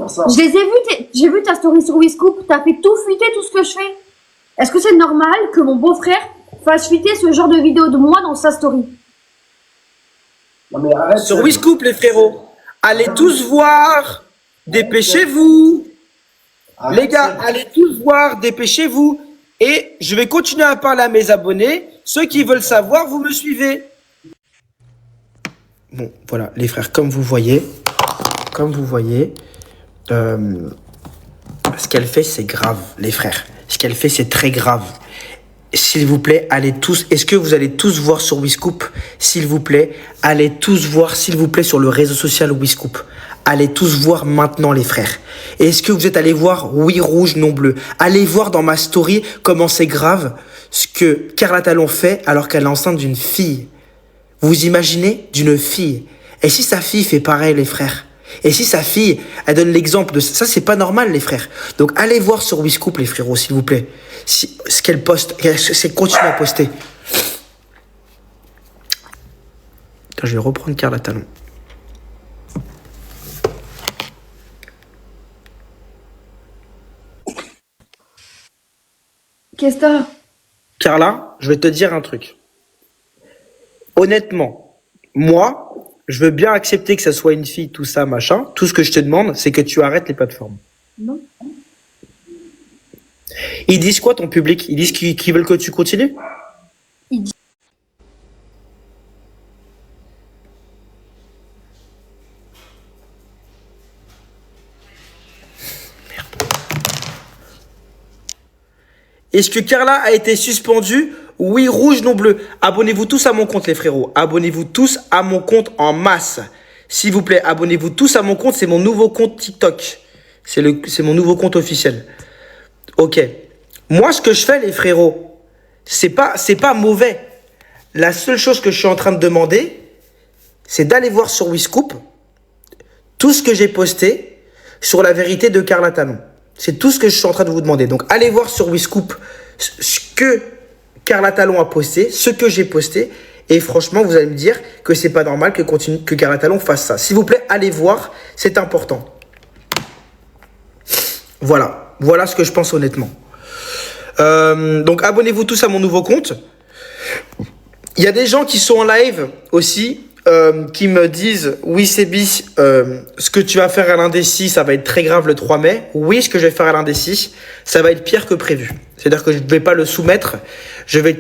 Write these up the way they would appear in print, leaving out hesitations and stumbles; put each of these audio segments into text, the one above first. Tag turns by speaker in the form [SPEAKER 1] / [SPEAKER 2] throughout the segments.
[SPEAKER 1] ça.
[SPEAKER 2] Je les ai vus, j'ai vu ta story sur WeScoop, t'as fait tout fuiter tout ce que je fais. Est-ce que c'est normal que mon beau-frère fasse fuiter ce genre de vidéo de moi dans sa story?
[SPEAKER 1] Non, mais arrête.
[SPEAKER 3] Sur WeScoop, les frérots. Allez tous voir. Dépêchez-vous.
[SPEAKER 1] Arrête,
[SPEAKER 3] Les gars, allez tous voir. Dépêchez-vous. Et je vais continuer à parler à mes abonnés. Ceux qui veulent savoir, vous me suivez. Bon, voilà, les frères, comme vous voyez, ce qu'elle fait, c'est grave, les frères. Ce qu'elle fait, c'est très grave. S'il vous plaît, allez tous. Est-ce que vous allez tous voir sur WeScoop? S'il vous plaît, allez tous voir, s'il vous plaît, sur le réseau social WeScoop. Allez tous voir maintenant, les frères. Et est-ce que vous êtes allés voir Oui Rouge Non Bleu? Allez voir dans ma story comment c'est grave ce que Carla Talon fait alors qu'elle est enceinte d'une fille. Vous imaginez? D'une fille. Et si sa fille fait pareil, les frères? Et si sa fille, elle donne l'exemple de ça, c'est pas normal, les frères. Donc allez voir sur WeScoop, les frérots, s'il vous plaît. Ce qu'elle poste, c'est continue à poster. Attends, je vais reprendre Carla Talon.
[SPEAKER 2] Qu'est-ce que t'as?
[SPEAKER 3] Carla, je vais te dire un truc. Honnêtement, moi, je veux bien accepter que ça soit une fille, tout ça, machin. Tout ce que je te demande, c'est que tu arrêtes les plateformes.
[SPEAKER 2] Non.
[SPEAKER 3] Ils disent quoi, ton public? Ils disent qu'ils veulent que tu continues?
[SPEAKER 2] Ils disent...
[SPEAKER 3] Est-ce que Carla a été suspendue? Oui, rouge, non bleu. Abonnez-vous tous à mon compte, les frérots. Abonnez-vous tous à mon compte en masse. S'il vous plaît, abonnez-vous tous à mon compte. C'est mon nouveau compte TikTok. C'est mon nouveau compte officiel. Ok. Moi, ce que je fais, les frérots, c'est pas mauvais. La seule chose que je suis en train de demander, c'est d'aller voir sur WeScoop tout ce que j'ai posté sur la vérité de Carla Talon. C'est tout ce que je suis en train de vous demander. Donc, allez voir sur WeScoop ce que Carla Talon a posté, ce que j'ai posté. Et franchement, vous allez me dire que c'est pas normal que Carla Talon fasse ça. S'il vous plaît, allez voir. C'est important. Voilà. Voilà ce que je pense honnêtement. Donc, abonnez-vous tous à mon nouveau compte. Il y a des gens qui sont en live aussi. Qui me disent oui Sébi, ce que tu vas faire à l'indécis, ça va être très grave le 3 mai. Oui, ce que je vais faire à l'indécis, ça va être pire que prévu. C'est-à-dire que je ne vais pas le soumettre, je vais le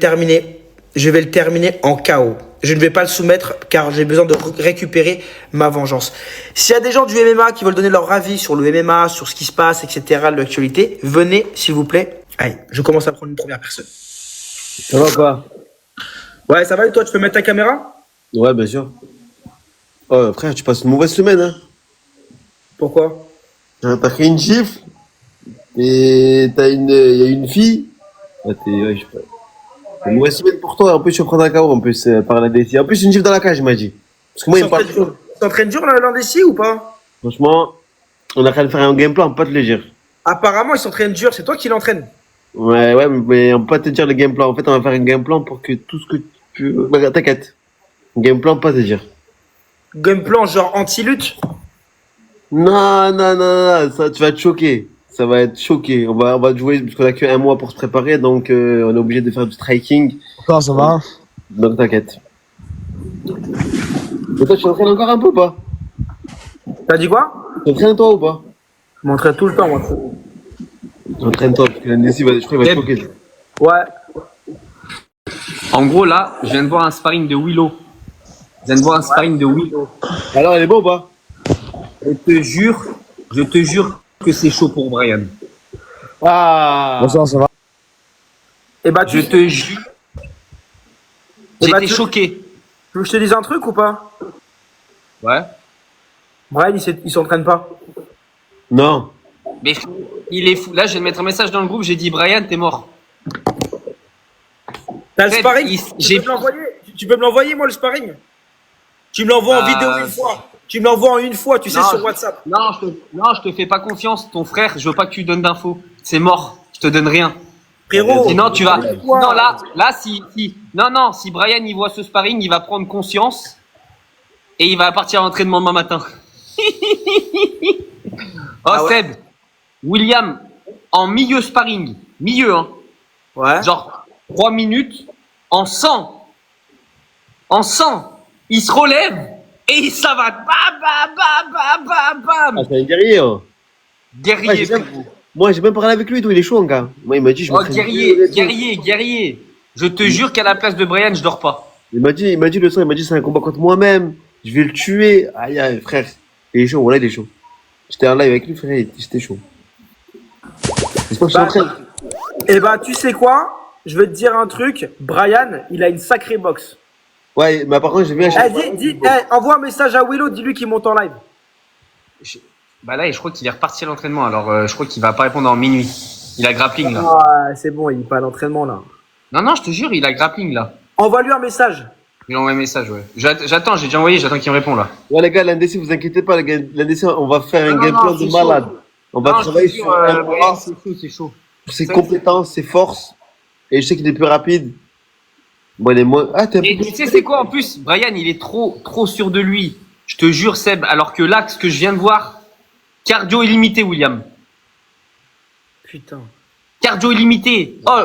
[SPEAKER 3] terminer en chaos. Je ne vais pas le soumettre car j'ai besoin de récupérer ma vengeance. S'il y a des gens du MMA qui veulent donner leur avis sur le MMA, sur ce qui se passe, etc., l'actualité, venez s'il vous plaît. Allez, je commence à prendre une première personne.
[SPEAKER 4] Ça va quoi?
[SPEAKER 3] Ouais, ça va et toi, tu peux mettre ta caméra?
[SPEAKER 4] Ouais, bien sûr. Oh, frère, tu passes une mauvaise semaine, hein.
[SPEAKER 3] Pourquoi?
[SPEAKER 4] T'as pris une gifle et y a une fille. Ouais, ouais, je sais pas. C'est une mauvaise semaine pour toi. En plus, tu vas prendre un KO en plus par la décision. En plus, une gifle dans la cage, il m'a dit. Parce que moi, il me parle.
[SPEAKER 3] Tu t'entraînes dur l'indécis ou pas?
[SPEAKER 4] Franchement, on a qu'à le faire un game plan, on peut pas te le dire.
[SPEAKER 3] Apparemment, il s'entraîne dur, c'est toi qui l'entraîne.
[SPEAKER 4] Ouais, mais on peut pas te dire le game plan. En fait, on va faire un game plan pour que tout ce que tu. Bah, t'inquiète. Game plan, pas te dire.
[SPEAKER 3] Game plan genre anti-lutte?
[SPEAKER 4] Non, ça, tu vas être choqué. Ça va être choqué. On va jouer parce qu'on a que un mois pour se préparer, donc on est obligé de faire du striking.
[SPEAKER 5] Encore, ça va?
[SPEAKER 4] Donc t'inquiète. Et toi, tu t'entraînes encore un peu ou pas?
[SPEAKER 3] T'as dit quoi?
[SPEAKER 4] Tu t'entraînes toi ou pas?
[SPEAKER 3] Je m'entraîne tout le temps, moi.
[SPEAKER 4] Entraîne-toi, parce que l'NDC, je crois qu'il va être choqué.
[SPEAKER 3] Ouais.
[SPEAKER 6] En gros, là, je viens de voir un sparring de Willow.
[SPEAKER 4] Alors, elle est bonne ou pas?
[SPEAKER 6] Je te jure que c'est chaud pour Brian.
[SPEAKER 4] Ah!
[SPEAKER 5] Bonsoir, ça va?
[SPEAKER 3] Et bah,
[SPEAKER 6] Je te jure. J'étais choqué.
[SPEAKER 3] Tu veux que je te dise un truc ou pas?
[SPEAKER 6] Ouais.
[SPEAKER 3] Brian, il s'entraîne pas.
[SPEAKER 4] Non.
[SPEAKER 6] Mais il est fou. Là, je vais mettre un message dans le groupe. J'ai dit, Brian, t'es mort.
[SPEAKER 3] T'as le
[SPEAKER 6] Fred,
[SPEAKER 3] sparring? Tu peux me l'envoyer, moi, le sparring? Tu me l'envoies en vidéo une fois. Tu me l'envoies en une fois, tu sais, sur WhatsApp.
[SPEAKER 6] Non, je te fais pas confiance. Ton frère, je veux pas que tu donnes d'infos. C'est mort. Je te donne rien.
[SPEAKER 3] Frérot.
[SPEAKER 6] Sinon, tu vas. Non, là, si Brian il voit ce sparring, il va prendre conscience et il va partir à l'entraînement demain matin. Oh,
[SPEAKER 3] Ah ouais.
[SPEAKER 6] Seb, William, en milieu sparring, milieu, hein,
[SPEAKER 3] Ouais.
[SPEAKER 6] genre 3 minutes, en 100, il se relève et ça va, bam, bam, bam, bam, bam,
[SPEAKER 4] Ah,
[SPEAKER 6] bam.
[SPEAKER 4] c'est un guerrier, hein.
[SPEAKER 6] Guerrier,
[SPEAKER 4] Ouais, j'ai même-
[SPEAKER 6] frérot.
[SPEAKER 4] Moi, j'ai même parlé avec lui, toi, il est chaud, gars. Moi, il m'a dit, je
[SPEAKER 6] Oh,
[SPEAKER 4] m'entraîne
[SPEAKER 6] guerrier,
[SPEAKER 4] dur et tout.
[SPEAKER 6] guerrier. Je te jure qu'à la place de Brian, je dors pas.
[SPEAKER 4] Il m'a dit le soir, il m'a dit, c'est un combat contre moi-même. Je vais le tuer. Aïe, aïe, frère. Il est chaud, voilà, il est chaud. J'étais en live avec lui, frère, c'était chaud. J'espère que je suis en train.
[SPEAKER 3] Et bah, tu sais quoi? Je vais te dire un truc. Brian, il a une sacrée boxe.
[SPEAKER 4] Ouais, mais par contre, j'ai vu un
[SPEAKER 3] Envoie un message à Willow, dis-lui qu'il monte en live.
[SPEAKER 6] Bah là, je crois qu'il est reparti à l'entraînement, alors je crois qu'il va pas répondre en minuit. Il a grappling, là.
[SPEAKER 3] Ah, c'est bon, il est pas à l'entraînement là.
[SPEAKER 6] Non, je te jure, il a grappling, là.
[SPEAKER 3] Envoie-lui un message.
[SPEAKER 6] Il a envoyé un message, ouais. J'attends, j'ai déjà envoyé, j'attends qu'il me réponde, là.
[SPEAKER 4] Ouais, les gars, l'NDC, vous inquiétez pas, les gars. L'NDC, on va faire un
[SPEAKER 6] Non,
[SPEAKER 4] gameplay
[SPEAKER 6] c'est
[SPEAKER 4] de
[SPEAKER 6] chaud.
[SPEAKER 4] malade. On va
[SPEAKER 6] Non,
[SPEAKER 4] travailler
[SPEAKER 6] je te jure,
[SPEAKER 4] sur un
[SPEAKER 6] Brian,
[SPEAKER 4] bras,
[SPEAKER 6] c'est chaud.
[SPEAKER 4] sur ses compétences, ses forces. Et je sais qu'il est plus rapide. Bon, il est moins. Ah, t'es un
[SPEAKER 6] Et
[SPEAKER 4] peu.
[SPEAKER 6] tu sais, c'est quoi en plus? Brian, il est trop sûr de lui. Je te jure, Seb, alors que là, ce que je viens de voir, cardio illimité, William.
[SPEAKER 3] Putain.
[SPEAKER 6] Cardio illimité. Oh,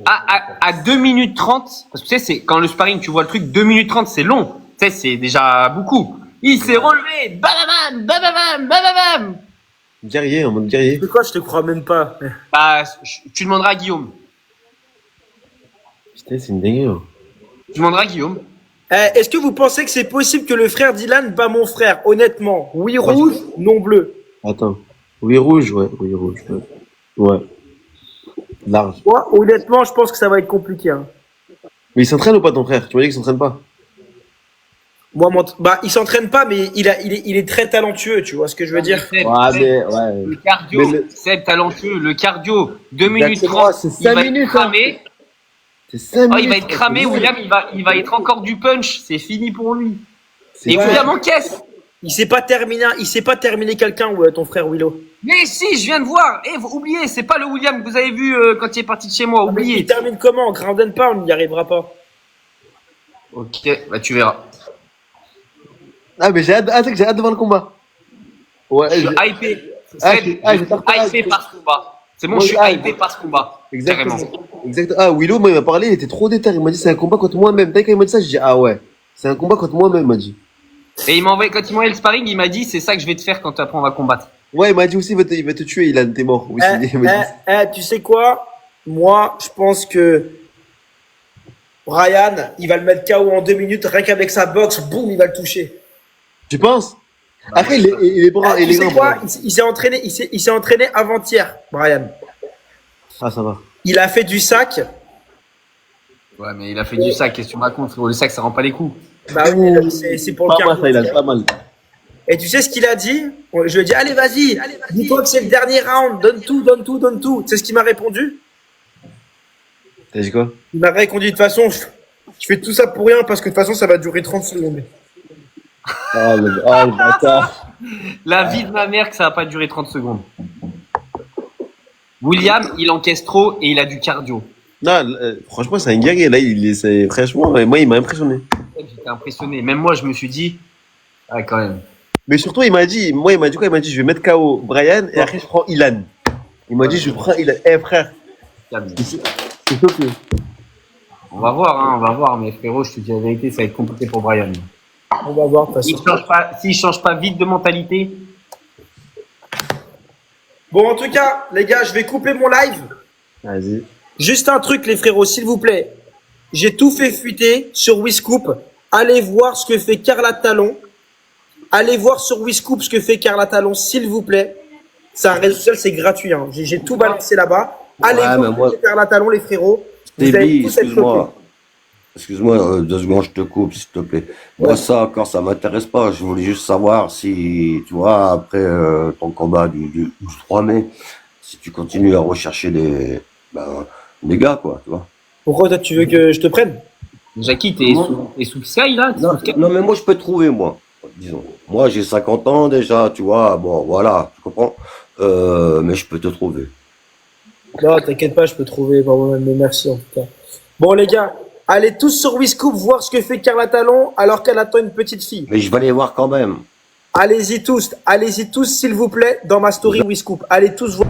[SPEAKER 6] à 2 minutes 30, parce que tu sais, c'est quand le sparring, tu vois le truc, 2 minutes 30, c'est long. Tu sais, c'est déjà beaucoup. Il s'est relevé. Bababam, bababam, bababam.
[SPEAKER 4] Guerrier, en mode guerrier.
[SPEAKER 3] C'est quoi, je te crois même pas.
[SPEAKER 6] Bah, tu demanderas à Guillaume.
[SPEAKER 4] Putain, c'est une dinguerie.
[SPEAKER 6] Tu demanderas à Guillaume.
[SPEAKER 3] Est-ce que vous pensez que c'est possible que le frère d'Ilan bat mon frère? Honnêtement. Oui rouge, non bleu.
[SPEAKER 4] Attends. Oui, rouge, ouais. Oui, rouge, ouais. Ouais. Large.
[SPEAKER 3] Moi, honnêtement, je pense que ça va être compliqué. Hein.
[SPEAKER 4] Mais il s'entraîne ou pas, ton frère? Tu m'as dit qu'il s'entraîne pas.
[SPEAKER 3] Moi, il s'entraîne pas, mais il est très talentueux, tu vois ce que je veux dire?
[SPEAKER 6] Seb,
[SPEAKER 4] Ouais,
[SPEAKER 6] Seb,
[SPEAKER 4] mais, ouais.
[SPEAKER 6] le cardio,
[SPEAKER 4] Mais
[SPEAKER 6] Seb, talentueux, le cardio, 2 minutes
[SPEAKER 4] Exactement,
[SPEAKER 6] 30,
[SPEAKER 4] c'est
[SPEAKER 6] il
[SPEAKER 4] 5
[SPEAKER 6] va
[SPEAKER 4] minutes,
[SPEAKER 6] être cramé.
[SPEAKER 4] C'est 5
[SPEAKER 6] Oh,
[SPEAKER 4] minutes.
[SPEAKER 6] il va être cramé, William, il va être encore du punch, c'est fini pour lui.
[SPEAKER 4] C'est
[SPEAKER 6] Et
[SPEAKER 4] vrai.
[SPEAKER 6] William encaisse.
[SPEAKER 3] Il sait pas terminer quelqu'un, ton frère Willow.
[SPEAKER 6] Mais si, je viens de voir. Eh, vous oubliez, c'est pas le William que vous avez vu quand il est parti de chez moi,
[SPEAKER 3] Il
[SPEAKER 6] oubliez.
[SPEAKER 3] termine comment? Ground and pound, il n'y arrivera pas.
[SPEAKER 6] Ok, bah tu verras.
[SPEAKER 4] Ah, mais j'ai hâte de voir le combat. Ouais,
[SPEAKER 6] Je suis
[SPEAKER 4] j'ai-
[SPEAKER 6] hypé.
[SPEAKER 4] Ah,
[SPEAKER 6] Seb,
[SPEAKER 4] j'ai- ah,
[SPEAKER 6] je
[SPEAKER 4] j'ai
[SPEAKER 6] suis
[SPEAKER 4] pas-
[SPEAKER 6] hypé par ce combat. C'est bon,
[SPEAKER 4] Moi,
[SPEAKER 6] je suis
[SPEAKER 4] ah,
[SPEAKER 6] hypé par ce combat.
[SPEAKER 4] Exactement.
[SPEAKER 6] Carrément.
[SPEAKER 4] Exactement. Ah, Willow, moi, il m'a parlé, il était trop déter. Il m'a dit, c'est un combat contre moi-même. Dès qu'il m'a dit ça, j'ai dit, ah ouais. C'est un combat contre moi-même, il m'a dit.
[SPEAKER 6] Et il m'a envoyé, quand il m'a envoyé le sparring, il m'a dit, c'est ça que je vais te faire quand après on va combattre.
[SPEAKER 4] Ouais, il m'a dit aussi, il va te tuer, Ilan, t'es mort. Oui, il m'a dit.
[SPEAKER 3] Tu sais quoi? Moi, je pense que Ryan, il va le mettre KO en 2 minutes, rien qu'avec sa boxe, boum, il va le toucher.
[SPEAKER 4] Tu penses? Après, il est bras,
[SPEAKER 3] Tu
[SPEAKER 4] il est
[SPEAKER 3] sais
[SPEAKER 4] grand.
[SPEAKER 3] quoi?
[SPEAKER 4] Brian.
[SPEAKER 3] Il s'est entraîné avant-hier, Brian.
[SPEAKER 4] Ah, ça va.
[SPEAKER 3] Il a fait du sac.
[SPEAKER 6] Ouais, mais il a fait du sac, qu'est-ce que tu me racontes, frérot? Le sac, ça rend pas les coups.
[SPEAKER 3] Bah oui, c'est pour le
[SPEAKER 4] Pas mal,
[SPEAKER 3] cardio.
[SPEAKER 4] ça, Ilan, pas mal.
[SPEAKER 3] Et tu sais ce qu'il a dit? Je lui ai dit, allez, vas-y, dis-toi que c'est le dernier round, donne tout, donne tout, donne tout. Tu sais ce qu'il m'a répondu?
[SPEAKER 4] T'as dit quoi?
[SPEAKER 3] Il m'a répondu, de toute façon, je fais tout ça pour rien parce que de toute façon, ça va durer 30 secondes.
[SPEAKER 4] Le bâtard.
[SPEAKER 6] La vie de ma mère que ça va pas durer 30 secondes. William, il encaisse trop et il a du cardio.
[SPEAKER 4] Non, franchement, c'est un guerrier. Là, franchement, moi, il m'a impressionné.
[SPEAKER 6] J'étais impressionné. Même moi, je me suis dit, ah, quand même.
[SPEAKER 4] Mais surtout, il m'a dit quoi? Il m'a dit, je vais mettre KO Brian et après, je prends Ilan. Il m'a dit, je prends Ilan. Eh, frère,
[SPEAKER 6] Calme.
[SPEAKER 4] c'est chaud, que-
[SPEAKER 6] On va voir, hein, on va voir. Mais frérot, je te dis la vérité, ça va être compliqué pour Brian.
[SPEAKER 3] On va voir, de toute façon.
[SPEAKER 6] S'il change pas vite de mentalité,
[SPEAKER 3] Bon, en tout cas, les gars, je vais couper mon live.
[SPEAKER 4] Vas-y.
[SPEAKER 3] Juste un truc, les frérots, s'il vous plaît. J'ai tout fait fuiter sur Wiscoop. Allez voir ce que fait Carla Talon. Allez voir sur Wiscoop ce que fait Carla Talon, s'il vous plaît. C'est un réseau social, c'est gratuit. Hein. J'ai tout balancé là-bas. Allez
[SPEAKER 5] Ouais,
[SPEAKER 3] voir
[SPEAKER 5] mais
[SPEAKER 3] ce que
[SPEAKER 5] moi-
[SPEAKER 3] fait Carla Talon, les frérots. Vous allez
[SPEAKER 5] Déby,
[SPEAKER 3] tous être choqués.
[SPEAKER 5] excuse-moi. Excuse-moi, 2 secondes, je te coupe, s'il te plaît. Moi, ça, encore, ça m'intéresse pas. Je voulais juste savoir si, tu vois, après ton combat du 3 mai, si tu continues à rechercher des gars, quoi, tu vois.
[SPEAKER 3] Pourquoi toi, tu veux que je te prenne?
[SPEAKER 6] Jackie, t'es sous Sky, là? T'es
[SPEAKER 5] Non,
[SPEAKER 6] sous Sky
[SPEAKER 5] non, mais moi, je peux trouver, moi. Disons. Moi, j'ai 50 ans déjà, tu vois. Bon, voilà, tu comprends. Mais je peux te trouver.
[SPEAKER 3] Non, t'inquiète pas, je peux trouver. Bon, mais merci en tout cas. Bon, les gars, allez tous sur Wiscoop voir ce que fait Carla Talon alors qu'elle attend une petite fille.
[SPEAKER 5] Mais je vais aller voir quand même.
[SPEAKER 3] allez-y tous, s'il vous plaît, dans ma story WeScoop. Allez tous voir.